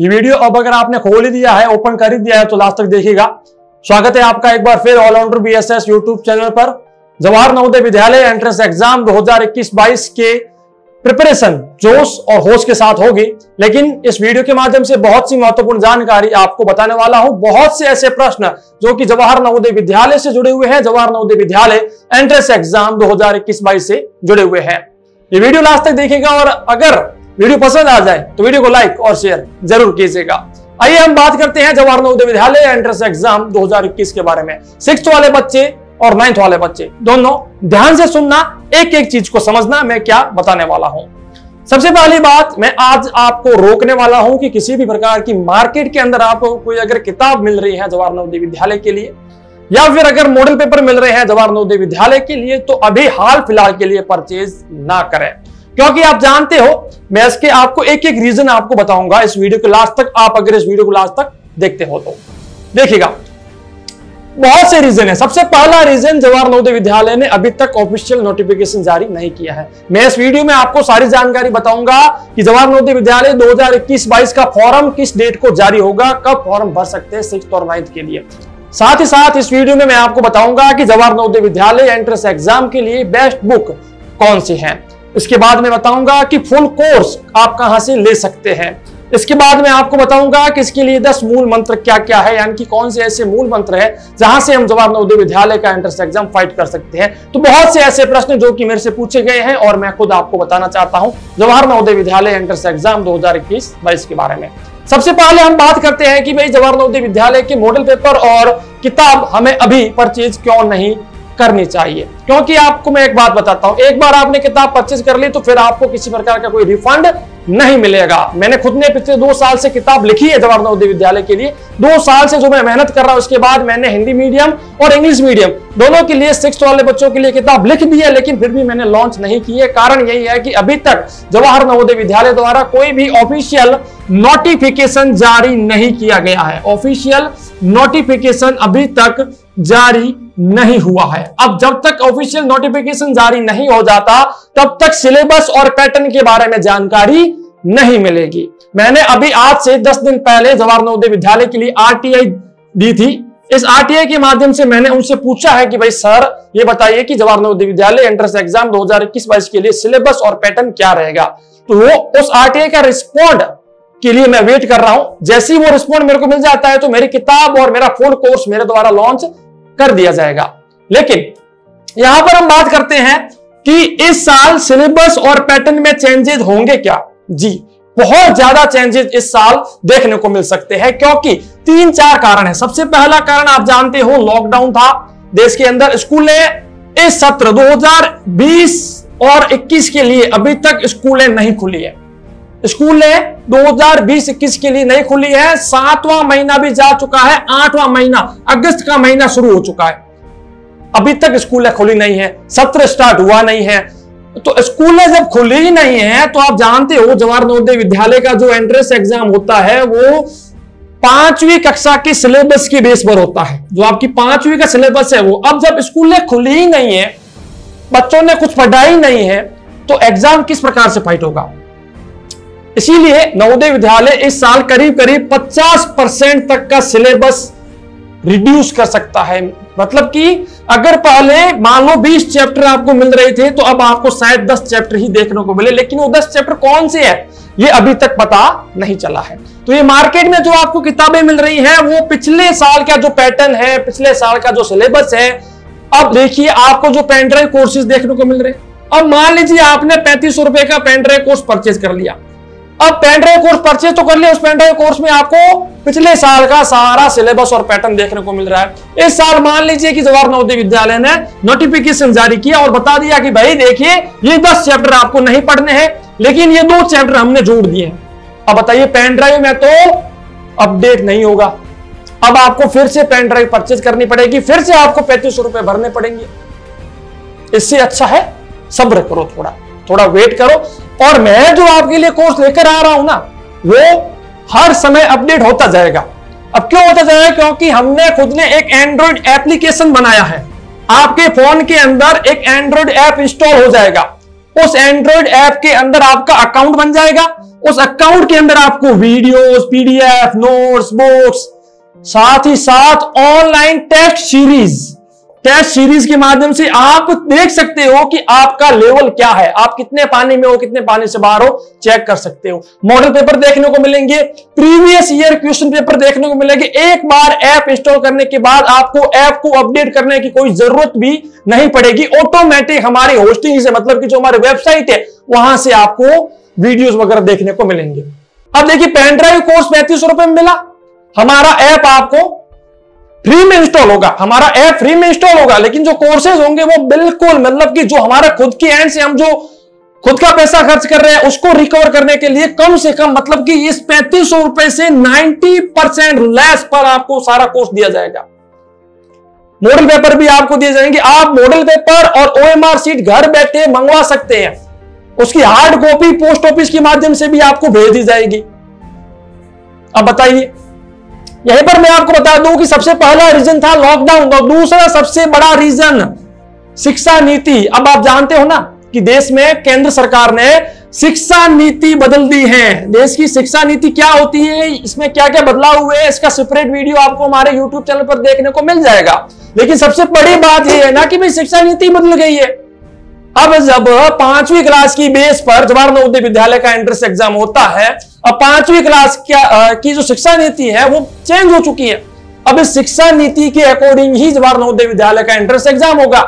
ये वीडियो अब अगर आपने खोल ही दिया है, ओपन कर ही दिया है तो लास्ट तक देखिएगा। स्वागत है आपका एक बार फिर ऑलराउंडर बीएसएस यूट्यूब चैनल पर। जवाहर नवोदय विद्यालय एंट्रेंस एग्जाम 2021-22 के प्रिपरेशन जोश और होश के साथ होगी, लेकिन इस वीडियो के माध्यम से बहुत सी महत्वपूर्ण जानकारी आपको बताने वाला हूं। बहुत से ऐसे प्रश्न जो कि जवाहर नवोदय विद्यालय से जुड़े हुए हैं, जवाहर नवोदय विद्यालय एंट्रेंस एग्जाम 2021-22 से जुड़े हुए हैं। ये वीडियो लास्ट तक देखिएगा और अगर वीडियो पसंद आ जाए तो वीडियो को लाइक और शेयर जरूर कीजिएगा। आइए हम बात करते हैं जवाहर नवोदय विद्यालय एंट्रेंस एग्जाम 2021 के बारे में। 6th वाले बच्चे और 9th वाले बच्चे दोनों ध्यान से सुनना, एक एक चीज को समझना मैं क्या बताने वाला हूं। सबसे पहली बात, मैं आज आपको रोकने वाला हूं कि किसी भी प्रकार की मार्केट के अंदर आपको कोई अगर किताब मिल रही है जवाहर नवोदय विद्यालय के लिए या फिर अगर मॉडल पेपर मिल रहे हैं जवाहर नवोदय विद्यालय के लिए, तो अभी हाल फिलहाल के लिए परचेज ना करें, क्योंकि आप जानते हो मैं इसके आपको एक एक रीजन आपको बताऊंगा इस वीडियो के लास्ट तक। आप अगर इस वीडियो को लास्ट तक देखते हो तो देखिएगा, बहुत से रीजन है। सबसे पहला रीजन, जवाहर नवोदय विद्यालय ने अभी तक ऑफिशियल नोटिफिकेशन जारी नहीं किया है। मैं इस वीडियो में आपको सारी जानकारी बताऊंगा कि जवाहर नवोदय विद्यालय 2021-22 का फॉर्म किस डेट को जारी होगा, कब फॉर्म भर सकते हैं 6th और 9th के लिए। साथ ही साथ इस वीडियो में मैं आपको बताऊंगा कि जवाहर नवोदय विद्यालय एंट्रेंस एग्जाम के लिए बेस्ट बुक कौन सी है। इसके बाद मैं बताऊंगा कि फुल कोर्स आप कहां से ले सकते हैं। इसके बाद मैं आपको बताऊंगा कि इसके लिए 10 मूल मंत्र क्या क्या है, यानी कि कौन से ऐसे मूल मंत्र है जहां से हम जवाहर नवोदय विद्यालय का एंट्रेंस एग्जाम फाइट कर सकते हैं। तो बहुत से ऐसे प्रश्न जो कि मेरे से पूछे गए हैं और मैं खुद आपको बताना चाहता हूं जवाहर नवोदय विद्यालय एंट्रेंस एग्जाम 2021-22 के बारे में। सबसे पहले हम बात करते हैं कि भाई जवाहर नवोदय विद्यालय के मॉडल पेपर और किताब हमें अभी परचेज क्यों नहीं करनी चाहिए। क्योंकि आपको मैं एक बात बताता हूं, एक बार आपने किताब परचेज कर ली तो फिर आपको किसी प्रकार का कोई रिफंड नहीं मिलेगा। मैंने खुद ने पिछले 2 साल से किताब लिखी है जवाहर नवोदय विद्यालय के लिए। 2 साल से जो मैं मेहनत कर रहा हूं, उसके बाद मैंने हिंदी मीडियम और इंग्लिश मीडियम दोनों के लिए 6th वाले बच्चों के लिए किताब लिख दी है, लेकिन फिर भी मैंने लॉन्च नहीं की है। कारण यही है कि अभी तक जवाहर नवोदय विद्यालय द्वारा कोई भी ऑफिशियल नोटिफिकेशन जारी नहीं किया गया है। ऑफिशियल नोटिफिकेशन अभी तक जारी नहीं हुआ है। अब जब तक ऑफिशियल नोटिफिकेशन जारी नहीं हो जाता तब तक सिलेबस और पैटर्न के बारे में जानकारी नहीं मिलेगी। मैंने अभी आज से 10 दिन पहले जवाहर नवोदय विद्यालय के लिए आरटीआई दी थी। इस आरटीआई के माध्यम से मैंने उनसे पूछा है कि भाई सर ये बताइए कि जवाहर नवोदय विद्यालय एंट्रेंस एग्जाम 2021-22 के लिए सिलेबस और पैटर्न क्या रहेगा। तो वो उस आरटीआई का रिस्पॉन्ड के लिए मैं वेट कर रहा हूं। जैसे ही वो रिस्पॉन्ड मेरे को मिल जाता है तो मेरी किताब और मेरा फुल कोर्स मेरे द्वारा लॉन्च कर दिया जाएगा। लेकिन यहां पर हम बात करते हैं कि इस साल सिलेबस और पैटर्न में चेंजेस होंगे क्या। जी, बहुत ज्यादा चेंजेस इस साल देखने को मिल सकते हैं, क्योंकि 3-4 कारण है। सबसे पहला कारण आप जानते हो, लॉकडाउन था देश के अंदर। स्कूलें इस सत्र 2020 और 21 के लिए अभी तक स्कूलें नहीं खुली है। स्कूलें 2020-21 के लिए नहीं खुली है। 7वां महीना भी जा चुका है, 8वां महीना अगस्त का महीना शुरू हो चुका है, अभी तक स्कूलें खुली नहीं है, सत्र स्टार्ट हुआ नहीं है। तो स्कूलें जब खुली ही नहीं है तो आप जानते हो जवाहर नवोदय विद्यालय का जो एंट्रेंस एग्जाम होता है वो 5वीं कक्षा के सिलेबस के बेस पर होता है। जो आपकी 5वीं का सिलेबस है वो, अब जब स्कूलें खुली ही नहीं है, बच्चों ने कुछ पढ़ा ही नहीं है, तो एग्जाम किस प्रकार से फाइट होगा। इसीलिए नवोदय विद्यालय इस साल करीब करीब 50% तक का सिलेबस रिड्यूस कर सकता है। मतलब कि अगर पहले मान लो 20 चैप्टर आपको मिल रहे थे तो अब आपको शायद 10 चैप्टर ही देखने को मिले, लेकिन वो 10 चैप्टर कौन से है ये अभी तक पता नहीं चला है। तो ये मार्केट में जो आपको किताबें मिल रही हैं वो पिछले साल का जो पैटर्न है, पिछले साल का जो सिलेबस है। अब देखिए आपको जो पेन ड्राइव कोर्सेज देखने को मिल रहे हैं। अब मान लीजिए आपने 3500 रुपए का पेन ड्राइव कोर्स परचेज कर लिया। अब पेन ड्राइव कोर्स परचेज तो कर लिया, उस पेन ड्राइव कोर्स में आपको पिछले साल का सारा सिलेबस और पैटर्न देखने को मिल रहा है। इस साल मान लीजिए कि जवाहर नवोदय विद्यालय ने नोटिफिकेशन जारी किया और बता दिया कि भाई देखिए ये 10 चैप्टर आपको नहीं पढ़ने हैं, लेकिन ये 2 चैप्टर हमने जोड़ दिए हैं। अब बताइए पेन ड्राइव में तो अपडेट नहीं होगा, अब आपको फिर से पेन ड्राइव परचेज करनी पड़ेगी, फिर से आपको 3500 रुपए भरने पड़ेंगे। इससे अच्छा है सब्र करो, थोड़ा वेट करो। और मैं जो आपके लिए कोर्स लेकर आ रहा हूं ना वो हर समय अपडेट होता जाएगा। अब क्यों होता जाएगा, क्योंकि हमने खुद ने एक एंड्रॉइड एप्लीकेशन बनाया है। आपके फोन के अंदर एक एंड्रॉइड ऐप इंस्टॉल हो जाएगा। उस एंड्रॉइड ऐप के अंदर आपका अकाउंट बन जाएगा। उस अकाउंट के अंदर आपको वीडियोस, पीडीएफ, नोट्स, बुक्स, साथ ही साथ ऑनलाइन टेस्ट सीरीज के माध्यम से आप देख सकते हो कि आपका लेवल क्या है, आप कितने पानी में हो, कितने पानी से बाहर हो, चेक कर सकते हो। मॉडल पेपर देखने को मिलेंगे, प्रीवियस ईयर क्वेश्चन पेपर देखने को मिलेंगे। एक बार ऐप इंस्टॉल करने के बाद आपको ऐप को अपडेट करने की कोई जरूरत भी नहीं पड़ेगी। ऑटोमेटिक हमारी होस्टिंग से, मतलब कि जो हमारी वेबसाइट है, वहां से आपको वीडियोस वगैरह देखने को मिलेंगे। अब देखिए, पेन ड्राइव कोर्स 3500 रुपए में मिला। हमारा ऐप आपको फ्री में इंस्टॉल होगा, हमारा ऐप फ्री में इंस्टॉल होगा, लेकिन जो कोर्सेज होंगे वो बिल्कुल, मतलब कि जो हमारा खुद की एंड से हम जो खुद का पैसा खर्च कर रहे हैं उसको रिकवर करने के लिए कम से कम, मतलब कि इस 3500 रुपए से 90% लेस पर आपको सारा कोर्स दिया जाएगा। मॉडल पेपर भी आपको दिए जाएंगे। आप मॉडल पेपर और OMR शीट घर बैठे मंगवा सकते हैं। उसकी हार्ड कॉपी पोस्ट ऑफिस के माध्यम से भी आपको भेज दी जाएगी। अब बताइए, यहीं पर मैं आपको बता दूं कि सबसे पहला रीजन था लॉकडाउन, और दूसरा सबसे बड़ा रीजन शिक्षा नीति। अब आप जानते हो ना कि देश में केंद्र सरकार ने शिक्षा नीति बदल दी है। देश की शिक्षा नीति क्या होती है, इसमें क्या क्या बदलाव हुए, इसका सेपरेट वीडियो आपको हमारे YouTube चैनल पर देखने को मिल जाएगा। लेकिन सबसे बड़ी बात यह है ना कि भाई शिक्षा नीति बदल गई है। अब जब 5वीं क्लास की बेस पर जवाहर नवोदय विद्यालय का एंट्रेंस एग्जाम होता है, अब 5वीं क्लास की जो शिक्षा नीति है वो चेंज हो चुकी है। अब इस शिक्षा नीति के अकॉर्डिंग ही जवाहर नवोदय विद्यालय का एंट्रेंस एग्जाम होगा।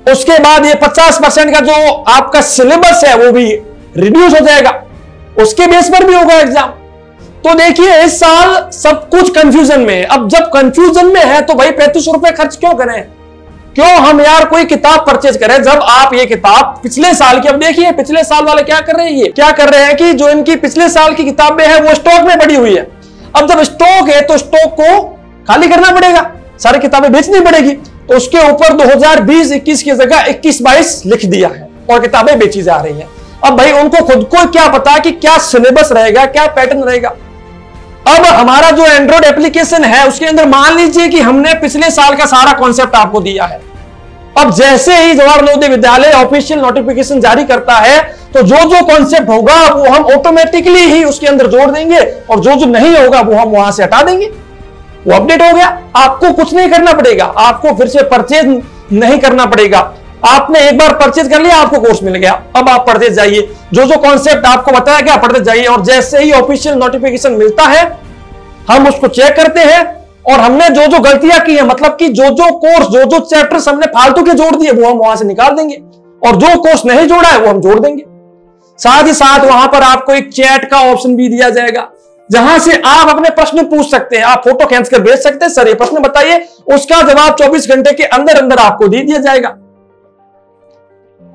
उसके बाद ये 50% का जो आपका सिलेबस है वो भी रिड्यूस हो जाएगा, उसके बेस पर भी होगा एग्जाम। तो देखिए, इस साल सब कुछ कंफ्यूजन में है। अब जब कंफ्यूजन में है तो भाई 3500 रुपए खर्च क्यों करें, क्यों हम यार कोई किताब परचेज करें, जब आप ये किताब पिछले साल की, अब देखिए पिछले साल वाले क्या कर रहे हैं, ये क्या कर रहे हैं कि जो इनकी पिछले साल की किताबें हैं वो स्टॉक में पड़ी हुई है। अब जब स्टॉक है तो स्टॉक को खाली करना पड़ेगा, सारी किताबें बेचनी पड़ेगी। तो उसके ऊपर 2020-21 की जगह 21-22 लिख दिया है और किताबें बेची जा रही हैं। अब भाई उनको खुद को क्या पता कि क्या सिलेबस रहेगा, क्या पैटर्न रहेगा। अब हमारा जो एंड्रॉइड एप्लीकेशन है उसके अंदर मान लीजिए कि हमने पिछले साल का सारा कॉन्सेप्ट आपको दिया है। अब जैसे ही जवाहर नवोदय विद्यालय ऑफिशियल नोटिफिकेशन जारी करता है तो जो जो कॉन्सेप्ट होगा वो हम ऑटोमेटिकली ही उसके अंदर जोड़ देंगे, और जो जो नहीं होगा वो हम वहां से हटा देंगे। वो अपडेट हो गया, आपको कुछ नहीं करना पड़ेगा, आपको फिर से परचेज नहीं करना पड़ेगा। आपने एक बार परचेज कर लिया, आपको कोर्स मिल गया, अब आप पढ़ते जाइए, जो जो कॉन्सेप्ट आपको बताया गया पढ़ते जाइए। और जैसे ही ऑफिशियल नोटिफिकेशन मिलता है हम उसको चेक करते हैं, और हमने जो जो गलतियां की है, मतलब कि जो जो कोर्स, जो जो चैप्टर्स हमने फालतू के जोड़ दिए वो हम वहां से निकाल देंगे, और जो कोर्स नहीं जोड़ा है वो हम जोड़ देंगे। साथ ही साथ वहां पर आपको एक चैट का ऑप्शन भी दिया जाएगा, जहां से आप अपने प्रश्न पूछ सकते हैं, आप फोटो खींच कर भेज सकते हैं, सर ये प्रश्न बताइए, उसका जवाब 24 घंटे के अंदर अंदर आपको दे दिया जाएगा।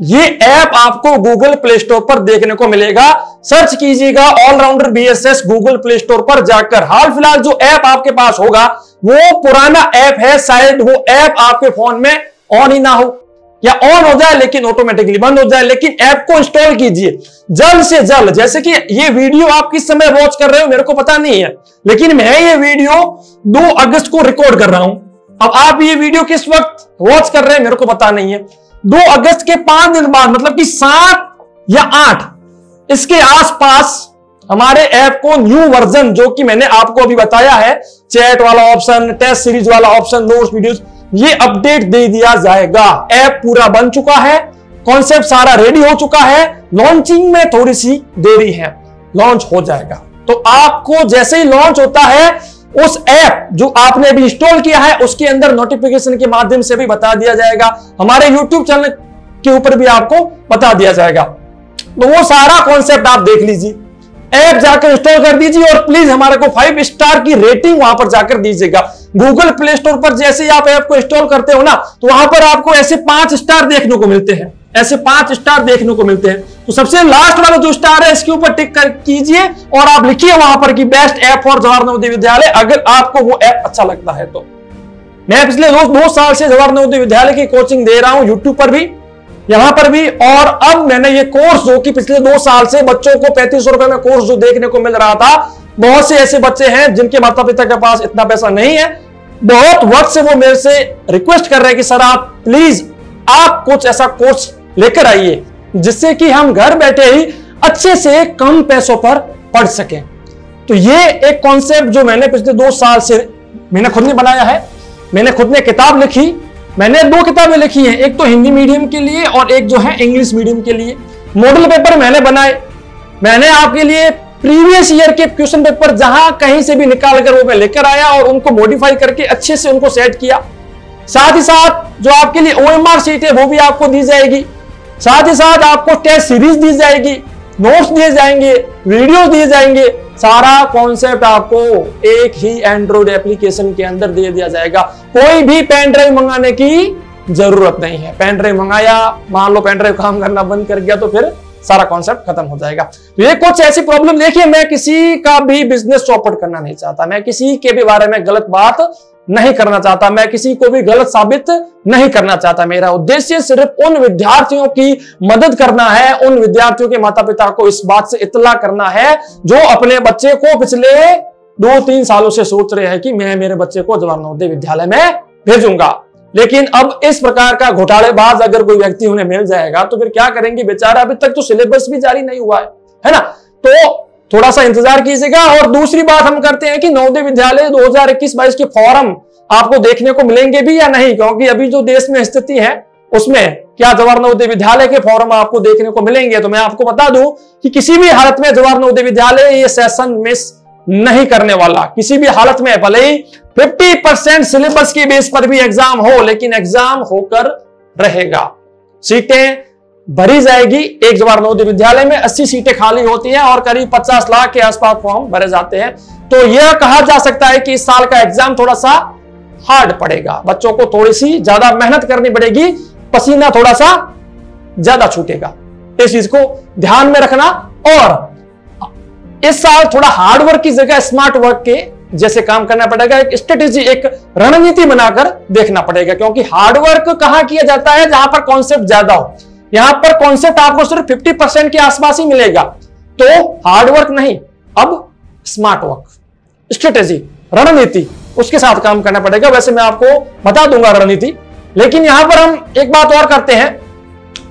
ये ऐप आपको गूगल प्ले स्टोर पर देखने को मिलेगा, सर्च कीजिएगा all rounder BSS Google play store पर जाकर। हाल फिलहाल जो ऐप आपके पास होगा वो पुराना ऐप है, शायद वो ऐप आपके फोन में ऑन ही ना हो, या ऑन हो जाए लेकिन ऑटोमेटिकली बंद हो जाए। लेकिन ऐप को इंस्टॉल कीजिए जल्द से जल्द। जैसे कि ये वीडियो आप किस समय वॉच कर रहे हो मेरे को पता नहीं है, लेकिन मैं ये वीडियो 2 अगस्त को रिकॉर्ड कर रहा हूं। अब आप ये वीडियो किस वक्त वॉच कर रहे हैं मेरे को पता नहीं है। 2 अगस्त के 5 दिन बाद, मतलब कि 7 या 8 इसके आसपास हमारे ऐप को न्यू वर्जन, जो कि मैंने आपको अभी बताया है, चैट वाला ऑप्शन, टेस्ट सीरीज वाला ऑप्शन, नोट्स, वीडियोस, ये अपडेट दे दिया जाएगा। ऐप पूरा बन चुका है, कॉन्सेप्ट सारा रेडी हो चुका है, लॉन्चिंग में थोड़ी सी देरी है, लॉन्च हो जाएगा। तो आपको जैसे ही लॉन्च होता है उस ऐप जो आपने अभी इंस्टॉल किया है उसके अंदर नोटिफिकेशन के माध्यम से भी बता दिया जाएगा, हमारे YouTube चैनल के ऊपर भी आपको बता दिया जाएगा। तो वो सारा कॉन्सेप्ट आप देख लीजिए, ऐप जाकर इंस्टॉल कर दीजिए, और प्लीज हमारे को 5 स्टार की रेटिंग वहां पर जाकर दीजिएगा। गूगल प्ले स्टोर पर जैसे ही आप ऐप को इंस्टॉल करते हो ना, तो वहां पर आपको ऐसे 5 स्टार देखने को मिलते हैं, ऐसे 5 स्टार देखने को मिलते हैं। तो सबसे लास्ट वाला जो स्टार है इसके ऊपर टिक कर कीजिए और आप लिखिए वहां पर कि best app for Jawahar Navodaya Vidyalaya, अगर आपको वो ऐप अच्छा लगता है तो। मैं पिछले 2 साल से जवाहर नवोदय विद्यालय की कोचिंग दे रहा हूं, यूट्यूब पर भी, यहां पर भी, और अब मैंने ये कोर्स जो कि पिछले 2 साल से बच्चों को 3500 रुपए में कोर्स जो देखने को मिल रहा था, बहुत से ऐसे बच्चे हैं जिनके माता पिता के पास इतना पैसा नहीं है, बहुत वक्त से वो मेरे से रिक्वेस्ट कर रहे हैं कि सर आप प्लीज आप कुछ ऐसा कोर्स लेकर आइए जिससे कि हम घर बैठे ही अच्छे से कम पैसों पर पढ़ सकें। तो ये एक कॉन्सेप्ट जो मैंने पिछले 2 साल से मैंने खुद ने बनाया है। मैंने खुद ने किताब लिखी, मैंने 2 किताबें लिखी हैं, एक तो हिंदी मीडियम के लिए और एक जो है इंग्लिश मीडियम के लिए। मॉडल पेपर मैंने बनाए, मैंने आपके लिए प्रीवियस ईयर के क्वेश्चन पेपर जहां कहीं से भी निकाल कर वो मैं लेकर आया और उनको मॉडिफाई करके अच्छे से उनको सेट किया। साथ ही साथ जो आपके लिए OMR शीट है वो भी आपको दी जाएगी, साथ ही साथ आपको टेस्ट सीरीज दी जाएगी, नोट्स दिए जाएंगे, वीडियोस दिए जाएंगे। सारा कॉन्सेप्ट आपको एक ही एंड्रॉइड एप्लीकेशन के अंदर दे दिया जाएगा। कोई भी पेन ड्राइव मंगाने की जरूरत नहीं है। पेन ड्राइव मंगाया, मान लो पेन ड्राइव काम करना बंद कर गया तो फिर सारा कॉन्सेप्ट खत्म हो जाएगा। तो ये कुछ ऐसी प्रॉब्लम, देखिए मैं किसी का भी बिजनेस चौपट करना नहीं चाहता, मैं किसी के भी बारे में गलत बात नहीं करना चाहता, मैं किसी को भी गलत साबित नहीं करना चाहता। मेरा उद्देश्य सिर्फ उन विद्यार्थियों की मदद करना है, उन विद्यार्थियों के माता पिता को इस बात से इत्तला करना है जो अपने बच्चे को पिछले 2-3 सालों से सोच रहे हैं कि मैं मेरे बच्चे को जवाहर नवोदय विद्यालय में भेजूंगा। लेकिन अब इस प्रकार का घोटालेबाज अगर कोई व्यक्ति उन्हें मिल जाएगा तो फिर क्या करेंगे बेचारा? अभी तक तो सिलेबस भी जारी नहीं हुआ है ना? तो थोड़ा सा इंतजार कीजिएगा। और दूसरी बात हम करते हैं कि नवोदय विद्यालय 2021-22 के फॉर्म आपको देखने को मिलेंगे भी या नहीं, क्योंकि अभी जो देश में स्थिति है उसमें क्या जवाहर नवोदय विद्यालय के फॉर्म आपको देखने को मिलेंगे? तो मैं आपको बता दूं कि किसी भी हालत में जवाहर नवोदय विद्यालय ये सेशन मिस नहीं करने वाला, किसी भी हालत में। भले ही 50% सिलेबस के बेस पर भी एग्जाम हो, लेकिन एग्जाम होकर रहेगा, सीटें भरी जाएगी। एक जवाहर नवोदय विद्यालय में 80 सीटें खाली होती हैं और करीब 50 लाख के आसपास फॉर्म भरे जाते हैं। तो यह कहा जा सकता है कि इस साल का एग्जाम थोड़ा सा हार्ड पड़ेगा, बच्चों को थोड़ी सी ज्यादा मेहनत करनी पड़ेगी, पसीना थोड़ा सा ज्यादा छूटेगा। इस चीज को ध्यान में रखना। और इस साल थोड़ा हार्ड वर्क की जगह स्मार्ट वर्क के जैसे काम करना पड़ेगा, एक स्ट्रेटेजी, एक रणनीति बनाकर देखना पड़ेगा। क्योंकि हार्ड वर्क कहां किया जाता है? जहां पर कॉन्सेप्ट ज्यादा हो। यहां पर कॉन्सेप्ट आपको सिर्फ 50% के आसपास ही मिलेगा। तो हार्ड वर्क नहीं, अब स्मार्ट वर्क, स्ट्रेटेजी, रणनीति, उसके साथ काम करना पड़ेगा। वैसे मैं आपको बता दूंगा रणनीति, लेकिन यहां पर हम एक बात और करते हैं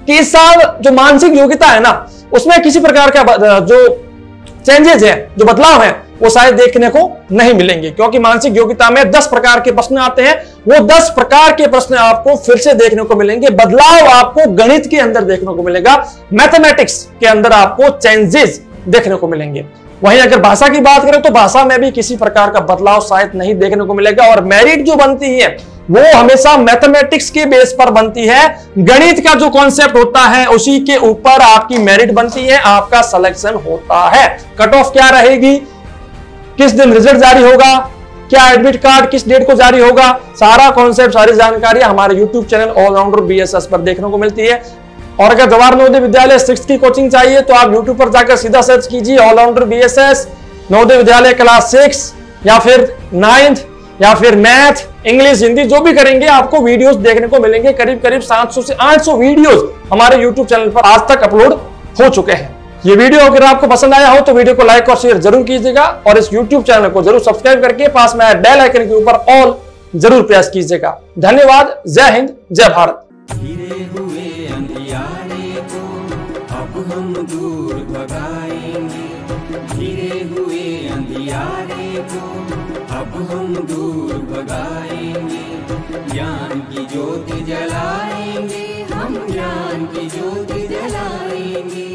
कि इस साल जो मानसिक योग्यता है ना, उसमें किसी प्रकार का जो चेंजेस है, जो बदलाव है, वो शायद देखने को नहीं मिलेंगे। क्योंकि मानसिक योग्यता में 10 प्रकार के प्रश्न आते हैं, वो 10 प्रकार के प्रश्न आपको फिर से देखने को मिलेंगे। बदलाव आपको गणित के अंदर देखने को मिलेगा, मैथमेटिक्स के अंदर आपको चेंजेस देखने को मिलेंगे। वहीं अगर भाषा की बात करें तो भाषा में भी किसी प्रकार का बदलाव शायद नहीं देखने को मिलेगा। और मेरिट जो बनती है वो हमेशा मैथमेटिक्स के बेस पर बनती है। गणित का जो कॉन्सेप्ट होता है उसी के ऊपर आपकी मेरिट बनती है, आपका सिलेक्शन होता है। कट ऑफ क्या रहेगी, किस दिन रिजल्ट जारी होगा, क्या एडमिट कार्ड किस डेट को जारी होगा, सारा कॉन्सेप्ट, सारी जानकारी हमारे यूट्यूब चैनल ऑलराउंडर BSS पर देखने को मिलती है। और अगर जवाहर नवोदय विद्यालय 6th की कोचिंग चाहिए तो आप यूट्यूब पर जाकर सीधा सर्च कीजिए allrounder BSS Navodaya Vidyalaya class 6 या फिर 9th या फिर मैथ, इंग्लिश, हिंदी, जो भी करेंगे आपको वीडियोस देखने को मिलेंगे। करीब करीब 700 से 800 वीडियोस हमारे यूट्यूब चैनल पर आज तक अपलोड हो चुके हैं। ये वीडियो अगर आपको पसंद आया हो तो वीडियो को लाइक और शेयर जरूर कीजिएगा और इस यूट्यूब चैनल को जरूर सब्सक्राइब करके पास में बेल आइकन के ऊपर ऑल जरूर प्रेस कीजिएगा। धन्यवाद। जय हिंद, जय भारत। घिरे हुए अंधियारे को अब हम दूर भगाएंगे, घिरे हुए अंधियारे को अब हम दूर भगाएंगे, ज्ञान की ज्योति जलाएंगे, हम ज्ञान की ज्योति जलाएंगे।